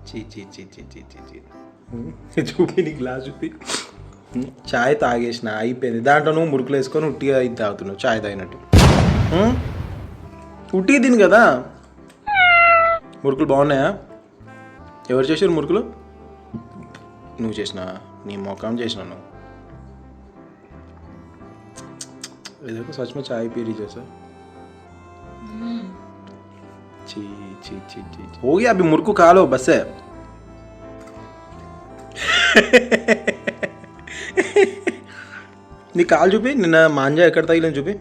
చీ చీ చీ చీ చీ చీ చీ చూపి నీ గ్లాస్ చూపి. చాయ్ తాగేసిన అయిపోయింది. దాంట్లో నువ్వు మురుకులు వేసుకొని ఉట్టిగా ఇది తాగుతున్నావు చాయ్ తాగినట్టు. ఉట్టిగా తిని కదా. మురుకులు బాగున్నాయా? ఎవరు చేసారు మురుకులు? నువ్వు చేసినా? నీ మొఖం చేసినా నువ్వు? देखो सच में चाय पी रही जैसा. ची ची ची ची हो गया. अभी मुर्कू खा लो बस है. నీ కాలు చూపి. నిన్న మాంజా ఎక్కడ తగిలింది చూపి.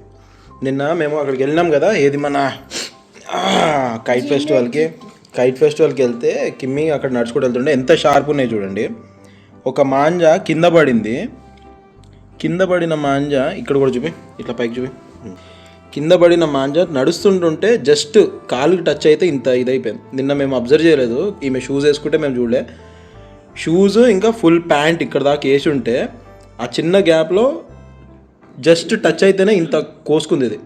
నిన్న మేము అక్కడికి వెళ్ళినాం కదా, ఏది మన కైట్ ఫెస్టివల్కి వెళ్తే కిమ్మి అక్కడ నడుచుకుంటూ వెళ్తుండే ఎంత షార్ప్ ఉన్నాయి చూడండి. ఒక మాంజా కింద పడింది. కింద పడిన మాంజా ఇక్కడ కూడా చూపి, ఇట్లా పైకి చూపి. కింద పడిన మాంజా నడుస్తుంటుంటే జస్ట్ కాలుకి టచ్ అయితే ఇంత ఇదైపోయింది. నిన్న మేము అబ్జర్వ్ చేయలేదు. ఈమె షూస్ వేసుకుంటే మేము చూడలే. షూస్ ఇంకా ఫుల్ ప్యాంట్ ఇక్కడ దాకా వేసి ఉంటే ఆ చిన్న గ్యాప్లో జస్ట్ టచ్ అయితేనే ఇంత కోసుకుంది. ఇది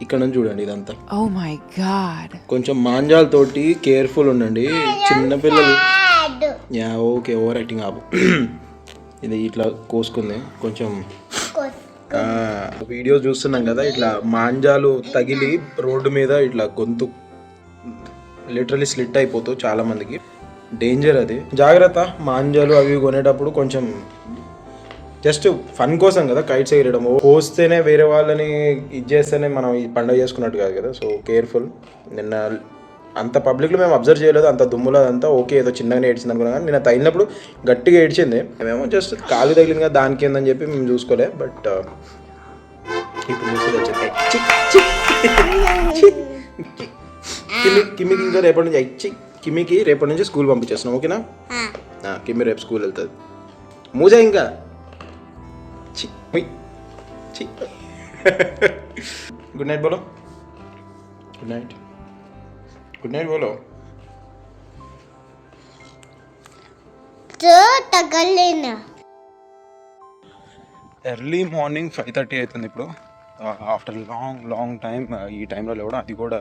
ఇక్కడ నుంచి చూడండి ఇదంతా. Oh my God. కొంచెం మాంజాలతోటి కేర్ఫుల్ ఉండండి చిన్నపిల్లలు. యా ఓకే, ఓవర్ యాక్టింగ్ ఆపు. ఇది ఇట్లా కోసుకుంది కొంచెం. వీడియోస్ చూస్తున్నాం కదా, ఇట్లా మాంజాలు తగిలి రోడ్డు మీద ఇట్లా గొంతు లిటరలీ స్లిట్ అయిపోతావు చాలా మందికి. డేంజర్ అది, జాగ్రత్త. మాంజాలు అవి కొనేటప్పుడు కొంచెం జస్ట్ ఫన్ కోసం కదా కైట్స్ ఎగరడం. కోస్తేనే వేరే వాళ్ళని ఇది చేస్తేనే మనం ఈ పండుగ చేసుకున్నట్టు కాదు కదా. So careful. నిన్న అంత పబ్లిక్లో మేము అబ్జర్వ్ చేయలేదు. అంత దుమ్ములో అంతా ఓకే, ఏదో చిన్నగానే ఏడ్చింది అనుకున్నాం. కానీ నేను తగిలినప్పుడు గట్టిగా ఏడ్చింది. మేము జస్ట్ కాలు తగిలింది కదా దానికి ఏందని చెప్పి మేము చూసుకోలే. బట్ ఇప్పుడు చూసేది వచ్చింది. కిమ్మికి ఇంకా రేపటి నుంచి కిమ్మికి రేపటి నుంచి స్కూల్ పంపించేస్తున్నాం. ఓకేనా? కిమ్మి రేపు స్కూల్ వెళ్తుంది. మూజా ఇంకా గుడ్ నైట్ బోలో. Good night. गुड नाइट बोलो. ఎర్లీ మార్నింగ్ 5:30 అవుతుంది ఇప్పుడు. ఆఫ్టర్ లాంగ్ టైం ఈ టైంలో లేవడం, అది కూడా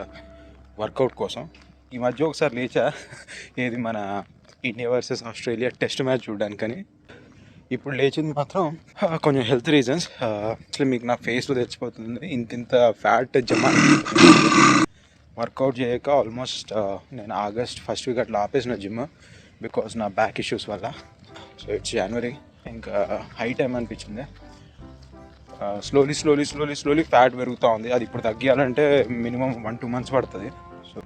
వర్కౌట్ కోసం. ఈ మధ్య ఒకసారి లేచా, ఏది మన India versus Australia test match చూడడానికని. ఇప్పుడు లేచింది మాత్రం కొంచెం హెల్త్ రీజన్స్. అసలు మీకు నా ఫేస్లో తెచ్చిపోతుంది ఇంత ఫ్యాట్ జమా. వర్కౌట్ చేయక ఆల్మోస్ట్ నేను ఆగస్ట్ ఫస్ట్ వీక్ అట్లా ఆపేసిన జిమ్, బికాస్ నా బ్యాక్ ఇష్యూస్ వల్ల. సో ఇట్స్ జనవరి, ఇంకా హై టైం అనిపించింది. స్లోలీ ఫ్యాట్ పెరుగుతూ ఉంది. అది ఇప్పుడు తగ్గియాలంటే మినిమం 1-2 months పడుతుంది. So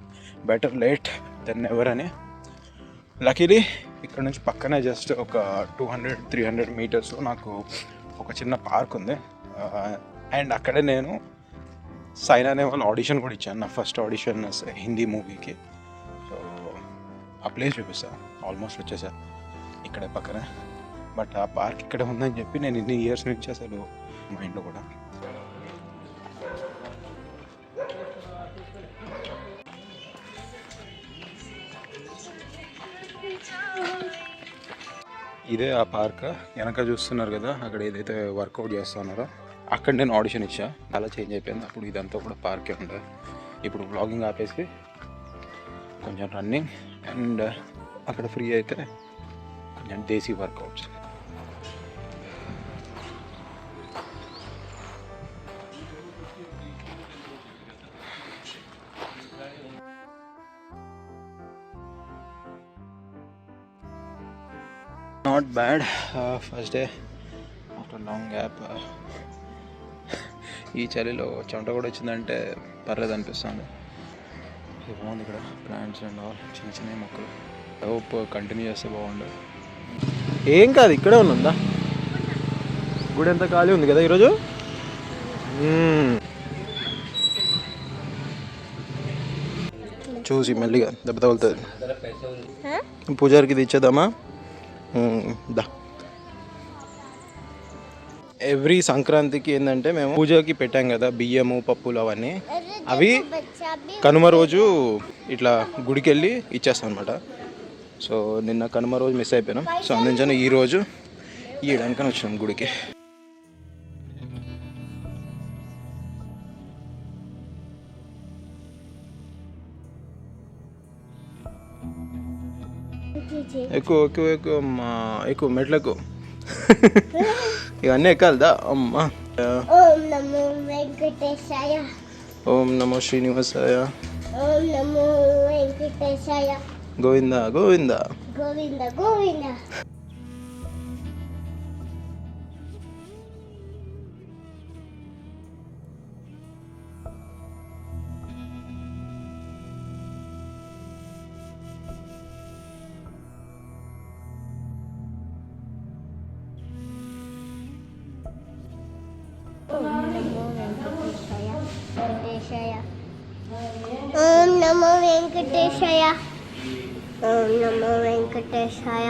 better late than never అని. లక్కీలీ ఇక్కడ నుంచి పక్కనే జస్ట్ ఒక 200-300 మీటర్స్లో నాకు ఒక చిన్న పార్క్ ఉంది. అండ్ అక్కడే నేను సైనా అనే వాళ్ళు ఆడిషన్ కూడా ఇచ్చాను. నా ఫస్ట్ ఆడిషన్ హిందీ మూవీకి. సో ఆ ప్లేస్ చూపిస్తా. ఆల్మోస్ట్ వచ్చేసా ఇక్కడే పక్కనే. బట్ ఆ పార్క్ ఇక్కడే ఉందని చెప్పి నేను ఇన్ని ఇయర్స్ నుంచి అసలు మైండ్లో కూడా. ఇదే ఆ పార్క్. వెనక చూస్తున్నారు కదా, అక్కడ ఏదైతే వర్కౌట్ చేస్తున్నారో అక్కడ నేను ఆడిషన్ ఇచ్చా. అలా చేంజ్ అయిపోయింది. అప్పుడు ఇదంతా కూడా పార్కే ఉండే. ఇప్పుడు వ్లాగింగ్ ఆపేసి కొంచెం రన్నింగ్ అండ్ అక్కడ ఫ్రీ అయితే కొంచెం desi workouts. Not bad. First day after long gap. ఈ చలిలో చెమట కూడా వచ్చిందంటే పర్లేదు అనిపిస్తుంది. ఇది బాగుంది ఇక్కడ, ప్లాంట్స్ అండ్ ఆల్ చిన్న మొక్కలు. హోప్ కంటిన్యూ చేస్తే బాగుండు. ఏం కాదు, ఇక్కడే ఉందా గుడి. ఎంత ఖాళీ ఉంది కదా ఈరోజు. చూసి మెల్లిగా దెబ్బ తగులుతుంది. పూజారికి ఇది ఇచ్చేద్దామా? దా. ఎవ్రీ సంక్రాంతికి ఏంటంటే మేము పూజకి పెట్టాం కదా బియ్యము పప్పులు అవన్నీ, అవి కనుమ రోజు ఇట్లా గుడికి వెళ్ళి ఇచ్చేస్తాం అనమాట. సో నిన్న కనుమ రోజు మిస్ అయిపోయినాం. సో అందుకని ఈరోజు ఇవ్వడానికని వచ్చినాం గుడికి. ఎక్కువ ఎక్కువ ఎక్కువ అమ్మా ఎక్కువ మెట్లు ఎక్కువ ఇవన్నీ ఎక్కాలిదా అమ్మా. ఓం నమో వెంకటేశాయ. ఓం నమో శ్రీనివాసాయ. ఓం నమో వెంకటేశాయ. గోవింద గోవింద. గోవింద గోవింద. ఓం నమో వెంకటేశాయ. ఓం నమో వెంకటేశాయ.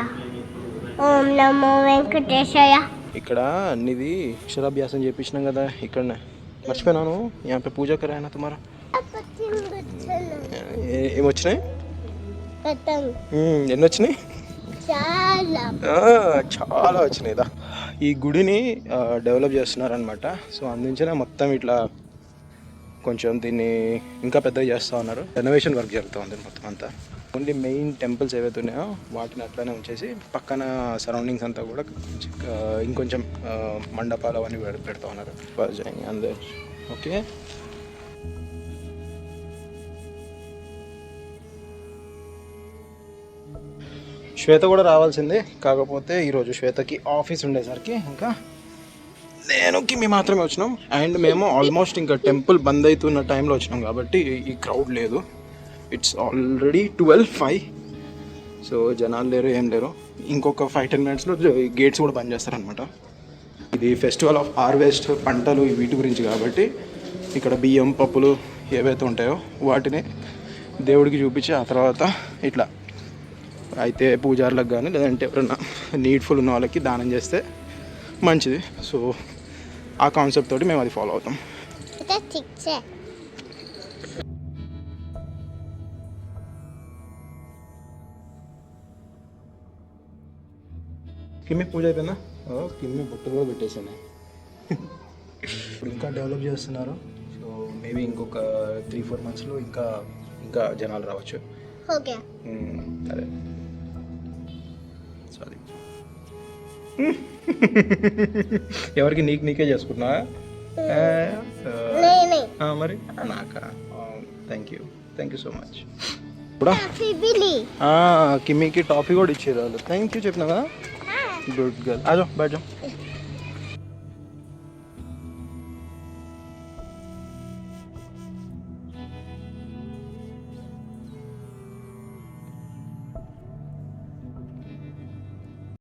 ఓం నమో వెంకటేశాయ. ఇక్కడ నీది అక్షరాభ్యాసం చేపించినాం కదా ఇక్కడనే. మర్చిపోయినాను. यहाँ पे पूजा कराया ना तुम्हारा. ఏమొచ్చినాయి? ఎన్ని వచ్చినాయి? చాలా వచ్చినాయిదా. ఈ గుడిని డెవలప్ చేస్తున్నారనమాట. సో అందుంచే మొత్తం ఇట్లా కొంచెం దీన్ని ఇంకా పెద్దగా చేస్తూ ఉన్నారు. రెనోవేషన్ వర్క్ జరుగుతుంది మొత్తం అంతా. ఓన్లీ మెయిన్ టెంపుల్స్ ఏవైతే ఉన్నాయో వాటిని అట్లానే ఉంచేసి పక్కన సరౌండింగ్స్ అంతా కూడా ఇంకొంచెం మండపాలు అవన్నీ పెడతా ఉన్నారు. అందరు ఓకే. శ్వేత కూడా రావాల్సిందే, కాకపోతే ఈరోజు శ్వేతకి ఆఫీస్ ఉండేసరికి ఇంకా నేను కిమ్మి మాత్రమే వచ్చినాం. అండ్ మేము ఆల్మోస్ట్ ఇంకా టెంపుల్ బంద్ అవుతున్న టైంలో వచ్చినాం కాబట్టి ఈ క్రౌడ్ లేదు. It's already 12:05. సో జనాలు లేరు, ఏం లేరు. ఇంకొక 5-10 మినిట్స్లో గేట్స్ కూడా బంద్ చేస్తారనమాట. ఇది ఫెస్టివల్ ఆఫ్ హార్వెస్ట్, పంటలు వీటి గురించి కాబట్టి ఇక్కడ బియ్యం పప్పులు ఏవైతే ఉంటాయో వాటిని దేవుడికి చూపించి ఆ తర్వాత ఇట్లా అయితే పూజారులకు కానీ లేదంటే ఎవరైనా నీడ్ఫుల్ ఉన్న వాళ్ళకి దానం చేస్తే మంచిది. సో ఆ కాన్సెప్ట్ తోటి మేము అది ఫాలో అవుతాం. కిమ్మి పూజ అయిపోయిందా? కిమ్మి బొట్టు కూడా పెట్టేసాను. ఇప్పుడు ఇంకా డెవలప్ చేస్తున్నారు. సో మేబీ ఇంకొక 3-4 మంత్స్లో ఇంకా జనాలు రావచ్చు. ఓకే. అదే సారీ. ఎవరికి నీకే చేసుకున్నా మరి నాకా? Thank you so much. కూడా కిమ్మీకి టాఫీ కూడా ఇచ్చేది వాళ్ళు. థ్యాంక్ యూ చెప్పినా కదా. Good girl. ఆజో బయట.